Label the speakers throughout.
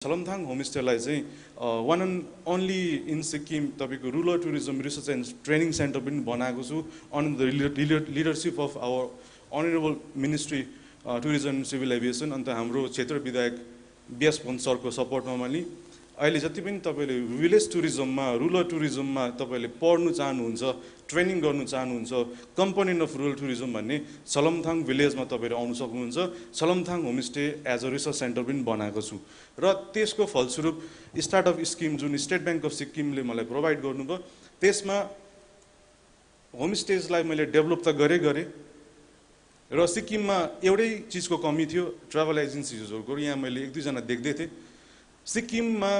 Speaker 1: छलमथाङ होमस्टेलाई चाहिँ one and only in Sikkim तपाईँको rural tourism research and training centre पनि बनाएको छु under the leadership of our honourable ministry tourism and civil aviation अन्त हाम्रो क्षेत्र विधायक बिएस पन्त सरको सपोर्टमा पनि अहिले जति पनि तपाईँले विलेज टुरिज्ममा रुरल टुरिज्ममा तपाईँले पढ्नु चाहनुहुन्छ ट्रेनिङ गर्नु चाहनुहुन्छ कम्पोनेन्ट अफ रुरल टुरिज्म भन्ने छलमथाङ भिलेजमा तपाईँहरू आउनु सक्नुहुन्छ Chalamthang homestay as a research centre पनि बनाएको छु र त्यसको फलस्वरूप स्टार्टअप स्किम जुन स्टेट ब्याङ्क अफ सिक्किमले मलाई प्रोभाइड गर्नुभयो त्यसमा होमस्टेजलाई मैले डेभलप त गरेँ र सिक्किममा एउटै चिजको कमी थियो ट्राभल एजेन्सिजहरूको यहाँ मैले एक दुईजना देख्दै थिएँ सिक्किममा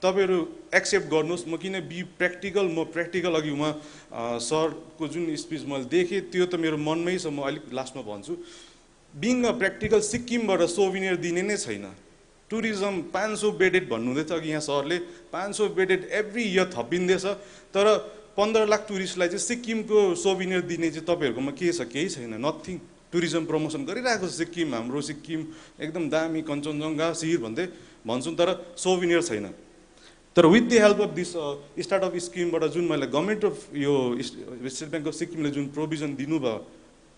Speaker 1: तपाईँहरू एक्सेप्ट गर्नुहोस् म किन बी प्र्याक्टिकल म प्र्याक्टिकल अघि उहाँ सरको जुन स्पिच मैले देखेँ त्यो त मेरो मनमै छ म अलिक लास्टमा भन्छु बिङ अ प्र्याक्टिकल सिक्किमबाट सोभिनियर दिने नै छैन टुरिज्म 500 बेडेड भन्नुहुँदैछ अघि यहाँ सरले 500 बेडेड एभ्री इयर थपिँदैछ तर 15 लाख टुरिस्टलाई चाहिँ सिक्किमको सोभिनियर दिने चाहिँ तपाईँहरूकोमा के छ केही छैन नथिङ टुरिज्म प्रमोसन गरिरहेको छ सिक्किम हाम्रो सिक्किम एकदम दामी कञ्चनजङ्घा शिर भन्दै भन्छौँ तर सोभिनियर छैन तर with the help of this startup स्किमबाट जुन मैले गभर्मेन्ट अफ यो स्टेट ब्याङ्क अफ सिक्किमले जुन प्रोभिजन दिनुभयो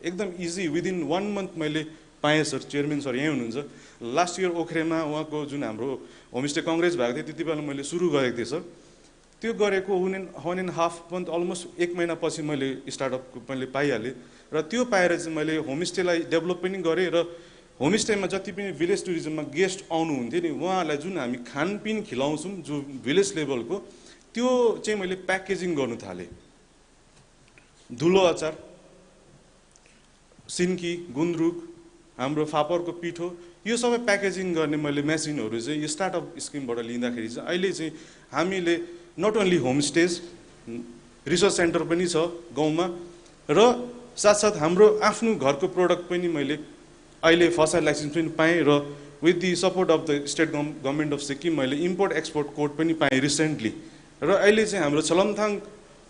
Speaker 1: एकदम इजी विदिन 1 मन्थ मैले पाएँ सर चेयरम्यान सर यहीँ हुनुहुन्छ लास्ट इयर ओख्रेमा उहाँको जुन हाम्रो होमस्टे कङ्ग्रेस भएको थियो त्यति बेला मैले सुरु गरेको थिएँ सर त्यो गरेको 1.5 मन्थ अलमोस्ट 1 महिनापछि मैले स्टार्टअपको मैले पाइहालेँ र त्यो पाएर चाहिँ मैले होमस्टेलाई डेभलप पनि गरेँ र होमस्टेमा जति पनि भिलेज टुरिज्ममा गेस्ट आउनुहुन्थ्यो नि उहाँहरूलाई जुन हामी खानपिन खिलाउँछौँ जो भिलेज लेभलको त्यो चाहिँ मैले प्याकेजिङ गर्नु थालेँ धुलो अचार सिन्की गुन्द्रुक हाम्रो फापरको पिठो यो सबै प्याकेजिङ गर्ने मैले मेसिनहरू चाहिँ यो स्टार्टअप स्किमबाट लिँदाखेरि चाहिँ अहिले चाहिँ हामीले not only homestays research centre पनि छ गाउँमा र साथसाथ हाम्रो आफ्नो घरको प्रोडक्ट पनि मैले अहिले फर्स्ट लाइसेन्स पनि पाएँ र with the support of the state government of Sikkim मैले इम्पोर्ट एक्सपोर्ट कोड पनि पाएँ रिसेन्टली र अहिले चाहिँ हाम्रो छलमथाङ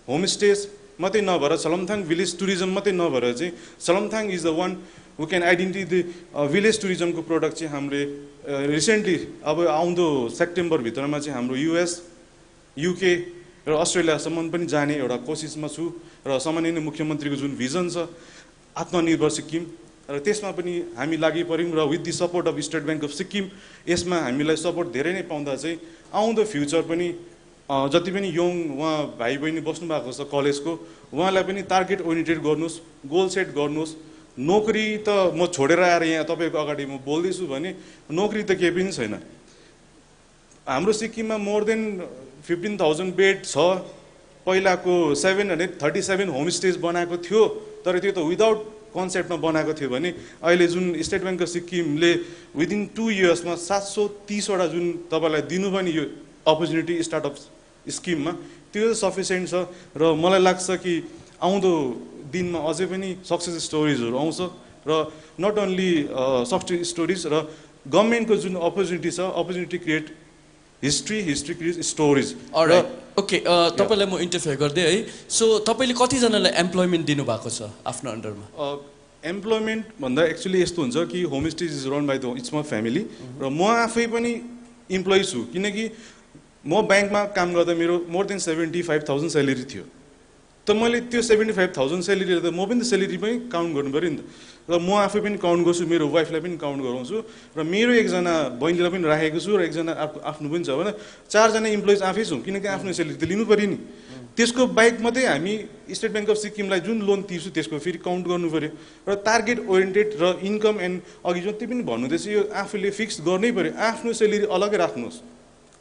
Speaker 1: होमस्टेज मात्रै नभएर छलमथाङ भिलेज टुरिज्म मात्रै नभएर चाहिँ Chalamthang is the one who can identity village टुरिज्मको प्रोडक्ट चाहिँ हामीले रिसेन्टली अब आउँदो सेप्टेम्बरभित्रमा चाहिँ हाम्रो युएस युके र अस्ट्रेलियासम्म पनि जाने एउटा कोसिसमा छु र सामान्य नै मुख्यमन्त्रीको जुन भिजन छ आत्मनिर्भर सिक्किम र त्यसमा पनि हामी लागि पर्यौँ र with the support of state bank of Sikkim यसमा हामीलाई सपोर्ट धेरै नै पाउँदा चाहिँ आउँदो फ्युचर पनि जति पनि यङ उहाँ भाइ बहिनी बस्नु भएको छ कलेजको उहाँलाई पनि टार्गेट ओरिएन्टेड गर्नुहोस् गोल सेट गर्नुहोस् नोकरी त म छोडेर आएर यहाँ तपाईँको अगाडि म बोल्दैछु भने नोकरी त केही पनि छैन हाम्रो सिक्किममा मोर देन 15,000 बेड छ पहिलाको 737 होमस्टेज बनाएको थियो तर त्यो त विदाउट कन्सेप्टमा बनाएको थियो भने अहिले जुन स्टेट ब्याङ्क अफ सिक्किमले विदिन 2 इयर्समा 730वटा जुन तपाईँलाई दिनुभयो नि यो अपर्च्युनिटी स्टार्टअप स्किममा त्यो सफिसियन्ट छ र मलाई लाग्छ कि आउँदो दिनमा अझै पनि सक्सेस स्टोरिजहरू आउँछ र नट ओन्ली सक्सेस स्टोरिज र गभर्मेन्टको जुन अपर्च्युनिटी छ opportunity create history create stories
Speaker 2: okay तपाईँलाई म इन्टरफेयर गर्दै है सो तपाईँले कतिजनालाई एम्प्लोइमेन्ट दिनुभएको छ आफ्नो अन्डरमा
Speaker 1: एम्प्लोइमेन्ट भन्दा एक्चुअली यस्तो हुन्छ कि homestays is run by the it's my family र म आफै पनि इम्प्लोइ छु किनकि म ब्याङ्कमा काम गर्दा मेरो मोर देन 75,000 स्यालेरी थियो त मैले त्यो 75,000 स्यालेरी त म पनि त स्यालेरी पनि काउन्ट गर्नु पऱ्यो नि त र म आफै पनि काउन्ट गर्छु मेरो वाइफलाई पनि काउन्ट गराउँछु र मेरो एकजना बहिनीलाई पनि राखेको छु र एकजना आफ्नो पनि छ भने 4 जना इम्प्लोइज आफै छौँ किनकि आफ्नो स्यालेरी त लिनु पऱ्यो नि त्यसको बाहेक मात्रै हामी स्टेट ब्याङ्क अफ सिक्किमलाई जुन लोन तिर्छु त्यसको फेरि काउन्ट गर्नु पऱ्यो र टार्गेट ओरिएन्टेड र इन्कम एन्ड अघि जति पनि भन्नुहुँदैछ यो आफूले फिक्स गर्नै पऱ्यो आफ्नो स्यालेरी अलग्गै राख्नुहोस्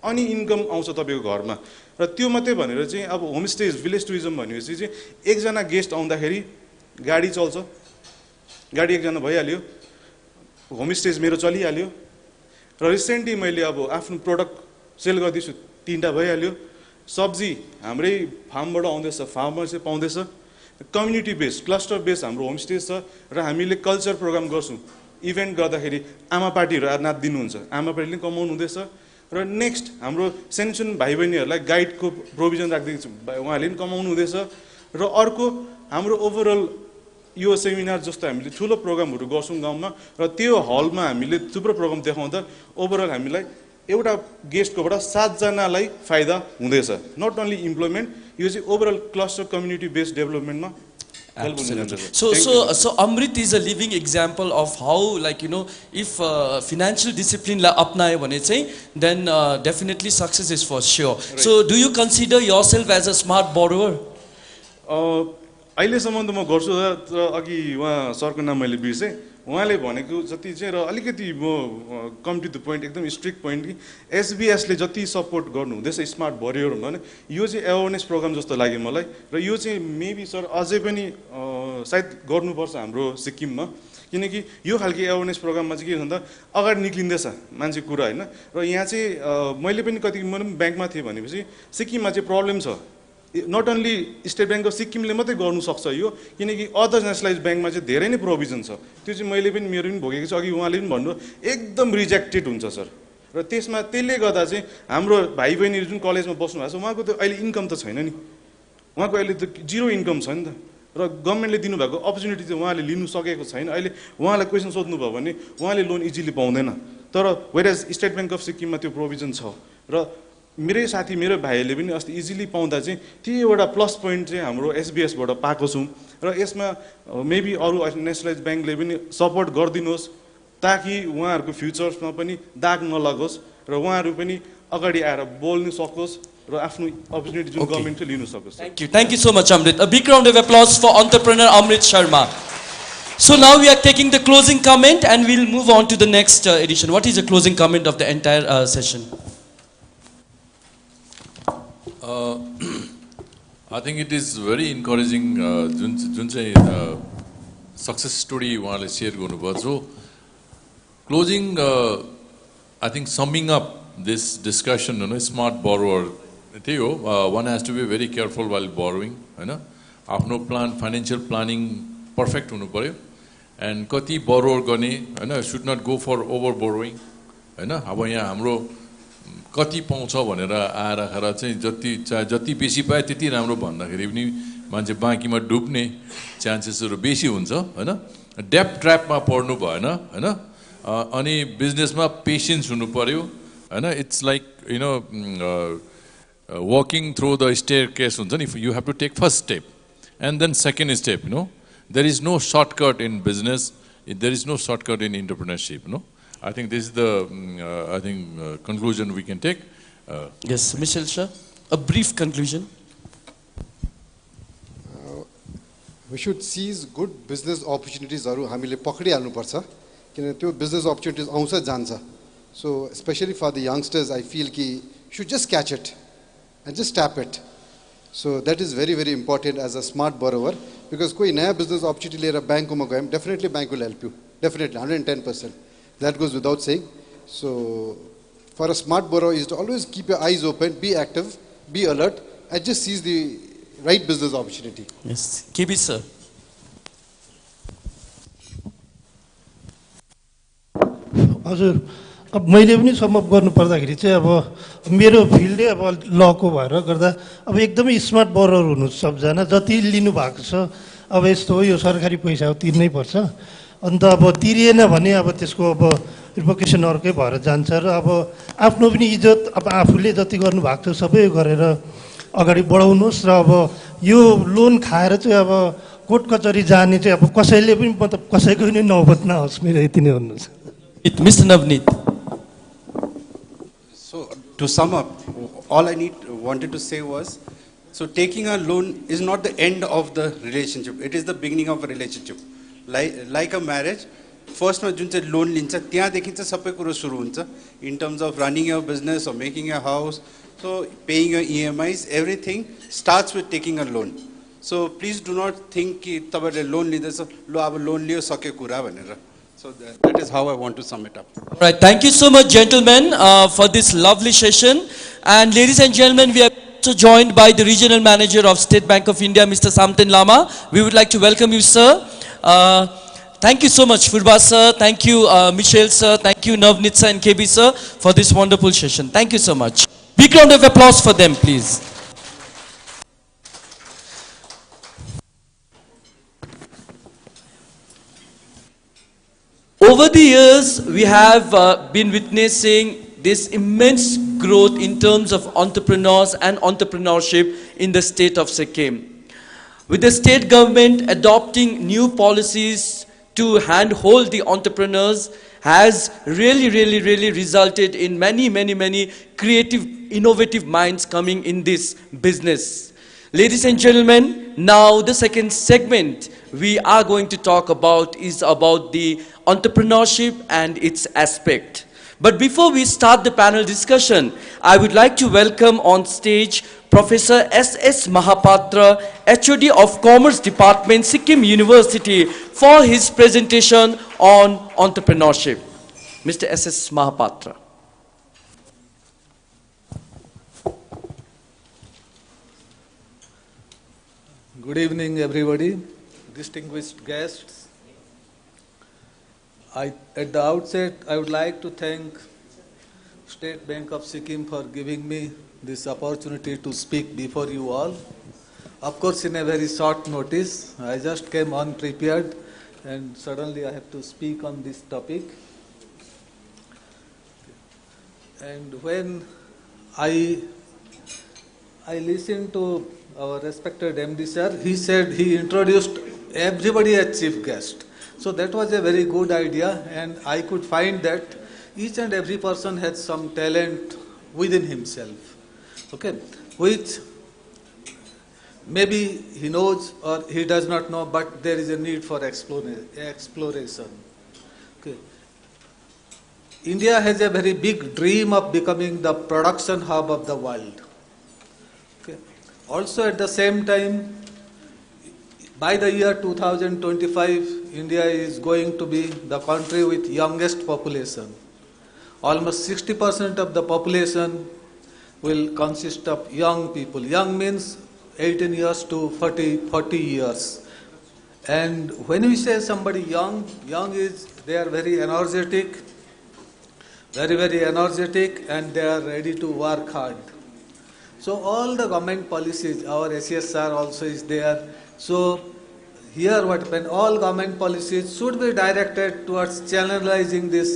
Speaker 1: अनि इन्कम आउँछ तपाईँको घरमा र त्यो मात्रै भनेर चाहिँ अब होमस्टेज भिलेज टुरिज्म भनेपछि चाहिँ एकजना गेस्ट आउँदाखेरि गाडी चल्छ गाडी एकजना भइहाल्यो होमस्टेज मेरो चलिहाल्यो र रिसेन्टली मैले अब आफ्नो प्रोडक्ट सेल गर्दैछु 3टा भइहाल्यो सब्जी हाम्रै फार्मबाट आउँदैछ फार्मर चाहिँ पाउँदैछ कम्युनिटी बेस्ड क्लस्टर बेस्ड हाम्रो होमस्टेज छ र हामीले कल्चर प्रोग्राम गर्छौँ इभेन्ट गर्दाखेरि आमा पार्टीहरू नाच दिनुहुन्छ आमा पार्टीले कमाउनु हुँदैछ र नेक्स्ट हाम्रो सानो भाइ बहिनीहरूलाई गाइडको प्रोभिजन राखिदिएको छु उहाँहरूले पनि कमाउनु हुँदैछ र अर्को हाम्रो ओभरअल यो सेमिनार जस्तो हामीले ठुलो प्रोग्रामहरू गर्छौँ गाउँमा र त्यो हलमा हामीले थुप्रो प्रोग्राम देखाउँदा ओभरअल हामीलाई एउटा गेस्टकोबाट 7 जनालाई फाइदा हुँदैछ नट ओन्ली इम्प्लोइमेन्ट यो चाहिँ ओभरअल क्लस्टर कम्युनिटी बेस्ड डेभलपमेन्टमा हेल्प हुन जान्छ
Speaker 2: So Amrit is a living example of how, like, you know, if financial discipline la apnayo bhane chahi, then definitely success is for sure. Right. So do you consider yourself as a smart borrower?
Speaker 1: अहिलेसम्म त म गर्छु तर अघि उहाँ सरको नाम मैले बिर्सेँ उहाँले भनेको जति चाहिँ र अलिकति म कम टु द पोइन्ट एकदम स्ट्रिक्ट पोइन्ट कि एसबिएसले जति सपोर्ट गर्नु हुँदैछ स्मार्ट बरियर भने यो चाहिँ एवेरनेस प्रोग्राम जस्तो लाग्यो मलाई र यो चाहिँ मेबी सर अझै पनि सायद गर्नुपर्छ हाम्रो सिक्किममा किनकि यो खालको एवेरनेस प्रोग्राममा चाहिँ के भन्दा अगाडि निक्लिँदैछ मान्छे कुरा होइन र यहाँ चाहिँ मैले पनि कति म पनि ब्याङ्कमा थिएँ भनेपछि सिक्किममा चाहिँ प्रब्लम छ not only state bank of सिक्किमले मात्रै गर्नु सक्छ यो किनकि अदर नेसनलाइज ब्याङ्कमा चाहिँ धेरै नै प्रोभिजन छ त्यो चाहिँ मैले पनि मेरो पनि भोगेको छु अघि उहाँले पनि भन्नु एकदम रिजेक्टेड हुन्छ सर र त्यसमा त्यसले गर्दा चाहिँ हाम्रो भाइ बहिनीहरू जुन कलेजमा बस्नु भएको छ उहाँको त अहिले इन्कम त छैन नि उहाँको अहिले त जिरो इन्कम छ नि त र गभर्मेन्टले दिनुभएको अपर्च्युनिटी चाहिँ उहाँले लिनु सकेको छैन अहिले उहाँलाई क्वेसन सोध्नुभयो भने उहाँले लोन इजिली पाउँदैन तर वेयरएज स्टेट ब्याङ्क अफ सिक्किममा त्यो प्रोभिजन छ र मेरै साथी मेरो भाइहरूले पनि अस्ति इजिली पाउँदा चाहिँ त्यो एउटा प्लस पोइन्ट चाहिँ हाम्रो एसबिएसबाट पाएको छौँ र यसमा मेबी अरू नेसनलाइज ब्याङ्कले पनि सपोर्ट गरिदिनुहोस् ताकि उहाँहरूको फ्युचर्समा पनि दाग नलागोस् र उहाँहरू पनि अगाडि आएर बोल्नु सकोस् र आफ्नो अपर्च्युनिटी जुन गभर्मेन्टले लिनु सकोस्
Speaker 2: Thank you so much, Amrit. A big round of applause for entrepreneur Amrit Sharma. So now we are taking the closing comment and we'll move on to the next edition. What is the closing comment of the entire session?
Speaker 3: I think it is very encouraging जुन चाहिँ success story उहाँले share गर्नुभयो सो closing I think summing up this discussion you know smart borrower त्यही हो one has to be very careful while borrowing हैन आफ्नो plan financial planning perfect हुनु पर्यो end कति borrower गर्ने हैन should not go for over borrowing हैन अब यहाँ हाम्रो कति पाउँछ भनेर आएर खरा चाहिँ जति बेसी पाए त्यति राम्रो भन्दाखेरि पनि मान्छे बाँकीमा डुब्ने चान्सेसहरु बेसी हुन्छ हैन डेप्ट ट्र्यापमा पर्नु भएन हैन अनि बिजनेसमा पेशेन्स हुनु पर्यो हैन it's like you know walking through the staircase हुन्छ नि you have to take first step and then second step you know there is no shortcut in business there is no shortcut in entrepreneurship you know I think this is the conclusion we can take.
Speaker 2: Yes, Michel sir, a brief conclusion.
Speaker 4: We should seize good business opportunities. Aru हामीले पक्रिहाल्नु पर्छ किन त्यो business opportunities आउँछ जान्छ. So especially for the youngsters, I feel कि you should just catch it and just tap it. So that is very very important as a smart borrower because कोही नयाँ business opportunity लिएर ब्याङ्कमा गए definitely bank will help you. Definitely 110%. That goes without saying. So, for a smart borrower is to always keep your eyes open, be active, be alert, and just seize the right business opportunity.
Speaker 2: Yes, keep it, sir.
Speaker 5: हजुर अब मैले पनि sum up गर्नु पर्दाखेरि चाहिँ अब मेरो फिल्डै अब लको भएर गर्दा अब एकदमै स्मार्ट बोरोवर हुनु सबजना जति लिनु भएको छ अब यस्तो हो यो सरकारी पैसा हो तिर्नै पर्छ अन्त अब तिरिएन भने अब त्यसको अब रिपोकेसन अर्कै भएर जान्छ र अब आफ्नो पनि इज्जत अब आफूले जति गर्नु भएको छ सबै गरेर अगाडि बढाउनुहोस् र अब यो लोन खाएर चाहिँ अब कोर्ट कचहरी जाने चाहिँ अब कसैले पनि मतलब कसैको पनि नौबत नहोस् मेरो यति नै भन्नु छ
Speaker 2: Mr. Navneet.
Speaker 6: So to sum up, all I wanted to say was, so taking a loan is not the end of the relationship. It is the beginning of a relationship. Like a marriage, first ma jun चाहिँ loan लिन्छ त्यहाँदेखि चाहिँ सबै कुरो सुरु हुन्छ in terms of running your business or making a house, so paying your EMIs, everything starts with taking a loan. So please do not think कि तपाईले loan लिँदैछ लो अब loan लियो सक्यो कुरा भनेर. So that is how I want to sum it up.
Speaker 2: All right, thank you so much, gentlemen, for this lovely session. And ladies and gentlemen, we are also joined by the Regional Manager of State Bank of India, Mr. Samten Lama. We would like to welcome you, sir. Thank you so much, Furba sir. Thank you, Michelle sir. Thank you, Navneet sir and KB sir, for this wonderful session. Thank you so much. Big round of applause for them, please. Over the years, we have been witnessing this immense growth in terms of entrepreneurs and entrepreneurship in the state of Sikkim. With the state government adopting new policies to handhold the entrepreneurs has really resulted in many creative, innovative minds coming in this business. Ladies and gentlemen, now the second segment we are going to talk about is about the entrepreneurship and its aspect. But before we start the panel discussion, I would like to welcome on stage Professor S.S. Mahapatra, HOD of Commerce Department, Sikkim University, for his presentation on entrepreneurship. Mr. S.S. Mahapatra.
Speaker 7: Good evening, everybody, distinguished guests. At the outset, I would like to thank State Bank of Sikkim for giving me this opportunity to speak before you all. Of course, in a very short notice, I just came unprepared and suddenly I have to speak on this topic. And when I listened to our respected MD sir, he said he introduced everybody as chief guest. So that was a very good idea, and I could find that each and every person has some talent within himself, okay, which maybe he knows or he does not know, but there is a need for exploration. Okay. India has a very big dream of becoming the production hub of the world. Okay. Also at the same time, by the year 2025, India is going to be the country with youngest population. Almost 60% of the population will consist of young people. Young means 18 years to 40 years. And when we say somebody young is they are very energetic, very energetic, and they are ready to work hard. So all the government policies, our SSR also is there. So here when all government policies should be directed towards channelizing this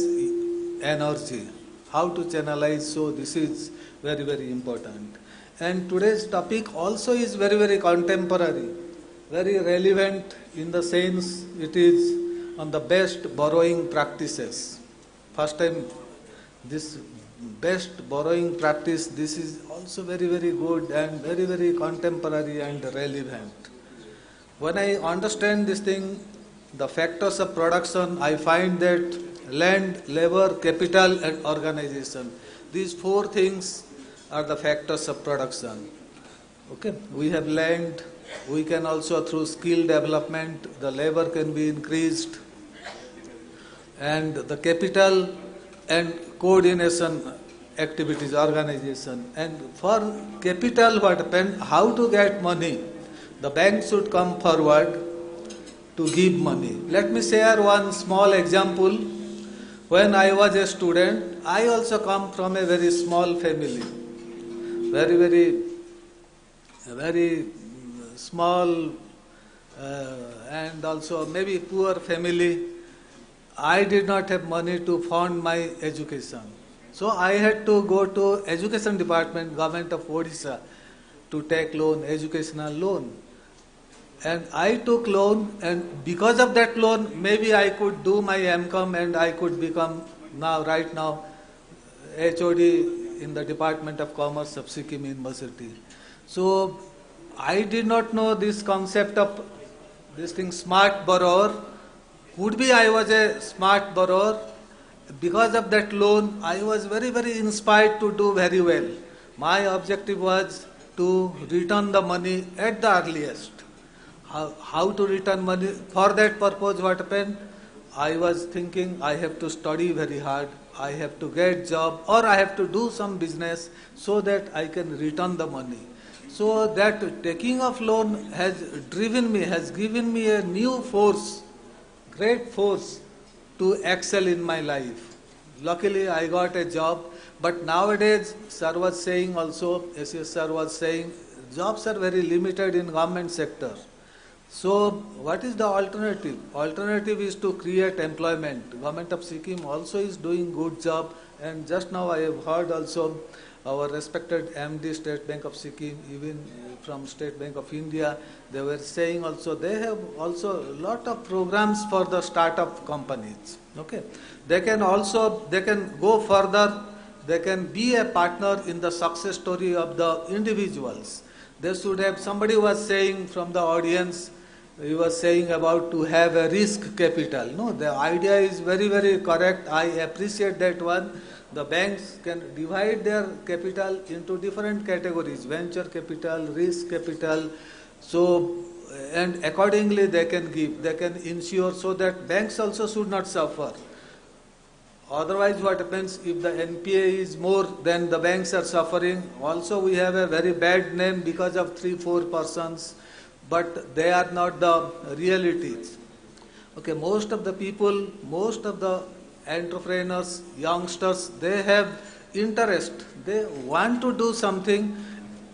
Speaker 7: energy. How to channelize, so this is very important. And today's topic also is very contemporary, very relevant in the sense it is on the best borrowing practices. First time this best borrowing practice, this is also very good and very contemporary and relevant. When I understand this thing, the factors of production, I find that land, labor, capital and organization, these four things are the factors of production. Okay, we have land, we can also through skill development, the labor can be increased, and the capital and coordination activities, organization. And for capital, what happened, how to get money? The bank should come forward to give money. Let me share one small example. When I was a student, I also come from a very small family. Very small and also maybe poor family. I did not have money to fund my education. So I had to go to education department, government of Odisha, to take loan, educational loan. And I took loan, and because of that loan, maybe I could do my M.Com and I could become right now HOD in the Department of Commerce of Sikkim University. So I did not know this concept of this thing, smart borrower. Could be I was a smart borrower. Because of that loan, I was very inspired to do very well. My objective was to return the money at the earliest. How to return money? For that purpose, what happened? I was thinking I have to study very hard, I have to get job, or I have to do some business so that I can return the money. So that taking of loan has driven me, has given me a new force, great force to excel in my life. Luckily, I got a job, but nowadays, sir was saying also, SSR was saying, jobs are very limited in government sector. So what is the alternative? Alternative is to create employment. Government of Sikkim also is doing good job, and just now I have heard also our respected MD State Bank of Sikkim, even from State Bank of India, they were saying also they have also a lot of programs for the startup companies. Okay, they can go further. They can be a partner in the success story of the individuals. They should have, somebody was saying from the audience, he was saying about to have a risk capital. No, the idea is very, very correct. I appreciate that one. The banks can divide their capital into different categories, venture capital, risk capital. So, and accordingly they can give, they can insure, so that banks also should not suffer. Otherwise what happens if the NPA is more, then the banks are suffering. Also we have a very bad name because of 3-4 persons, but they are not the realities. Okay, most of the people, most of the entrepreneurs, youngsters, they have interest. They want to do something,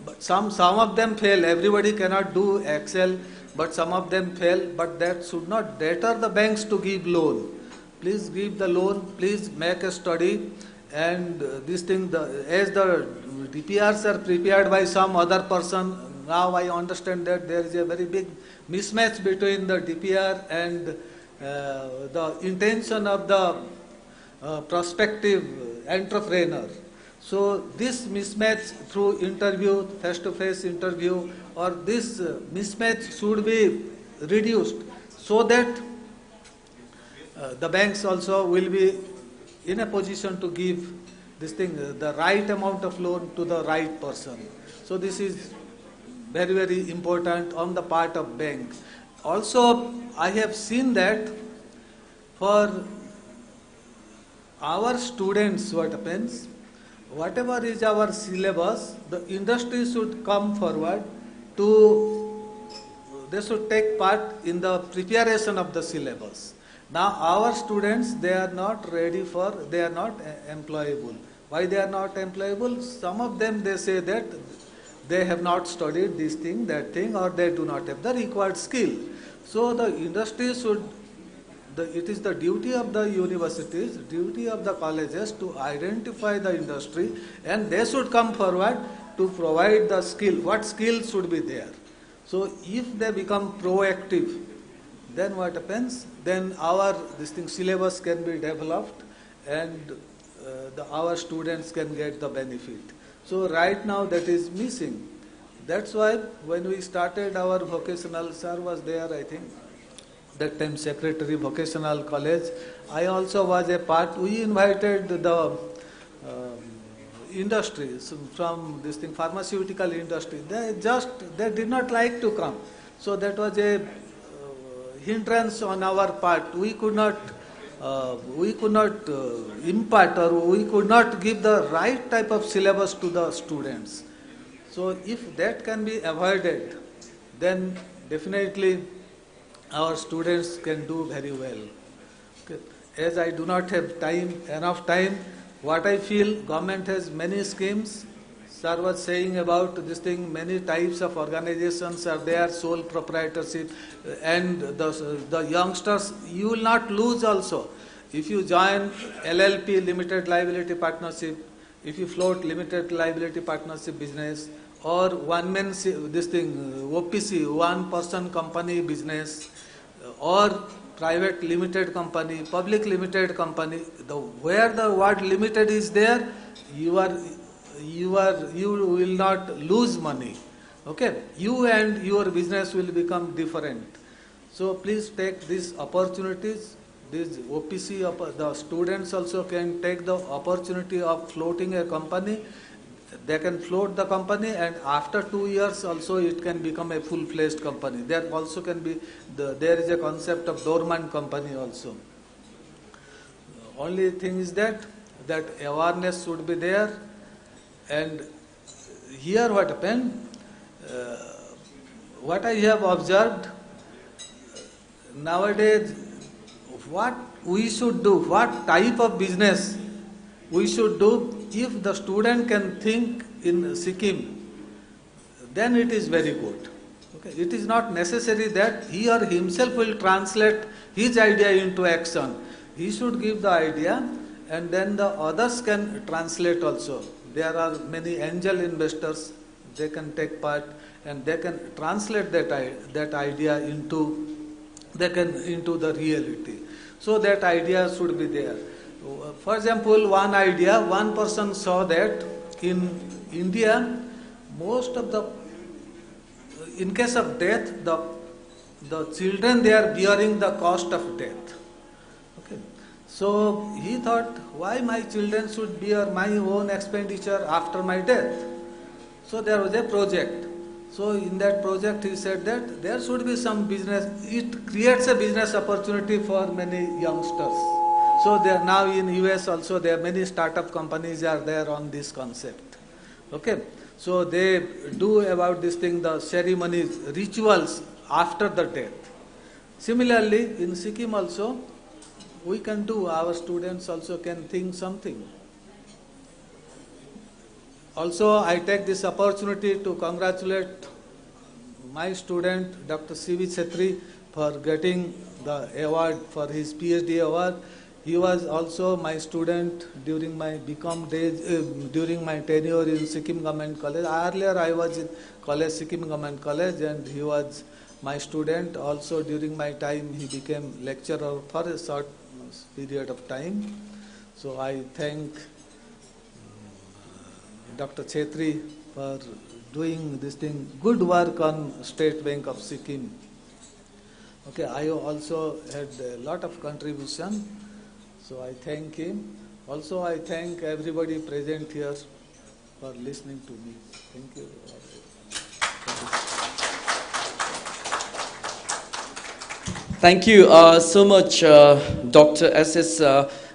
Speaker 7: but some of them fail. Everybody cannot do Excel, but some of them fail. But that should not deter the banks to give loan. Please give the loan, please make a study, and this thing, as the DPRs are prepared by some other person, now I understand that there is a very big mismatch between the DPR and the intention of the prospective entrepreneur. So this mismatch through interview, face-to-face interview, or this mismatch should be reduced, so that the banks also will be in a position to give this thing, the right amount of loan to the right person. So this is very, very important on the part of bank. Also, I have seen that for our students, what happens, whatever is our syllabus, the industry should come forward they should take part in the preparation of the syllabus. Now our students, they are not employable. Why they are not employable? Some of them, they say that they have not studied this thing, that thing, or they do not have the required skill. So the industry should, it is the duty of the universities, duty of the colleges to identify the industry, and they should come forward to provide the skill. What skill should be there? So if they become proactive, then what happens? Then syllabus can be developed, and our students can get the benefit. So right now that is missing. That's why when we started our vocational, sir was there, I think, that time secretary vocational college. I also was a part. We invited the industries from pharmaceutical industry. They did not like to come. So that was a hindrance on our part. We could not impart, or we could not give the right type of syllabus to the students. So if that can be avoided, then definitely our students can do very well. Okay. As I do not have enough time, what I feel, government has many schemes. Sir was saying about this thing, many types of organizations are there, sole proprietorship, and the youngsters, you will not lose also. If you join LLP, limited liability partnership, if you float limited liability partnership business, or one-man, OPC, one-person company business, or private limited company, public limited company, where the word limited is there, you will not lose money. Okay, you and your business will become different. So please take these opportunities. This OPC, the students also can take the opportunity of floating a company. They can float the company, and after 2 years also it can become a full-fledged company. There also can be, there is a concept of dormant company also. Only thing is that awareness should be there. And here what happened, what I have observed, nowadays what we should do, what type of business we should do, if the student can think in Sikkim, then it is very good. Okay? It is not necessary that he or himself will translate his idea into action. He should give the idea and then the others can translate also. There are many angel investors, they can take part and they can translate that idea into the reality. So that idea should be there. For example, one idea, one person saw that in India, in case of death, the children, they are bearing the cost of death. Okay. So he thought, why my children should bear my own expenditure after my death? So there was a project. So in that project he said that there should be some business, it creates a business opportunity for many youngsters. So there now in US also there are many startup companies are there on this concept. Okay. So they do about this thing, the ceremonies, rituals after the death. Similarly in Sikkim also we can do, our students also can think something. Also, I take this opportunity to congratulate my student, Dr. C.V. Chetri, for getting the award for his PhD award. He was also my student during my BCom days, during my tenure in Sikkim Government College. Earlier, I was in college, Sikkim Government College, and he was my student. Also, during my time, he became lecturer for a short period of time. So, I thank Dr. Chetri for doing this thing, good work on State Bank of Sikkim. Okay, I also had a lot of contribution, so I thank him. Also, I thank everybody present here for listening to me. Thank you.
Speaker 2: Thank you so much, Dr. S.S.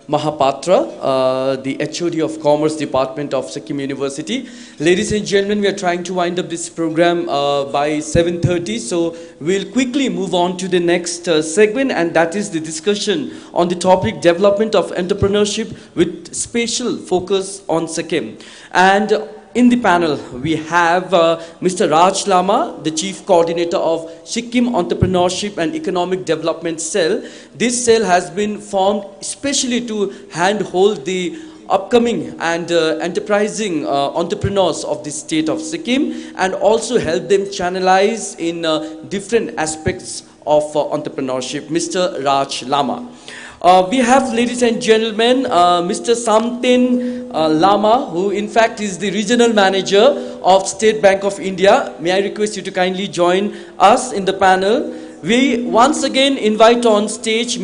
Speaker 2: Mahapatra, the HOD of Commerce Department of Sikkim University. Ladies and gentlemen, we are trying to wind up this program by 7:30, so we'll quickly move on to the next segment, and that is the discussion on the topic development of entrepreneurship with special focus on Sikkim. And in the panel, we have Mr. Raj Lama, the Chief Coordinator of Sikkim Entrepreneurship and Economic Development Cell. This cell has been formed especially to handhold the upcoming and enterprising entrepreneurs of the state of Sikkim and also help them channelize in different aspects of entrepreneurship. Mr. Raj Lama. We have, ladies and gentlemen, Mr. Samten Lama, who in fact is the Regional Manager of State Bank of India. May I request you to kindly join us in the panel. We once again invite on stage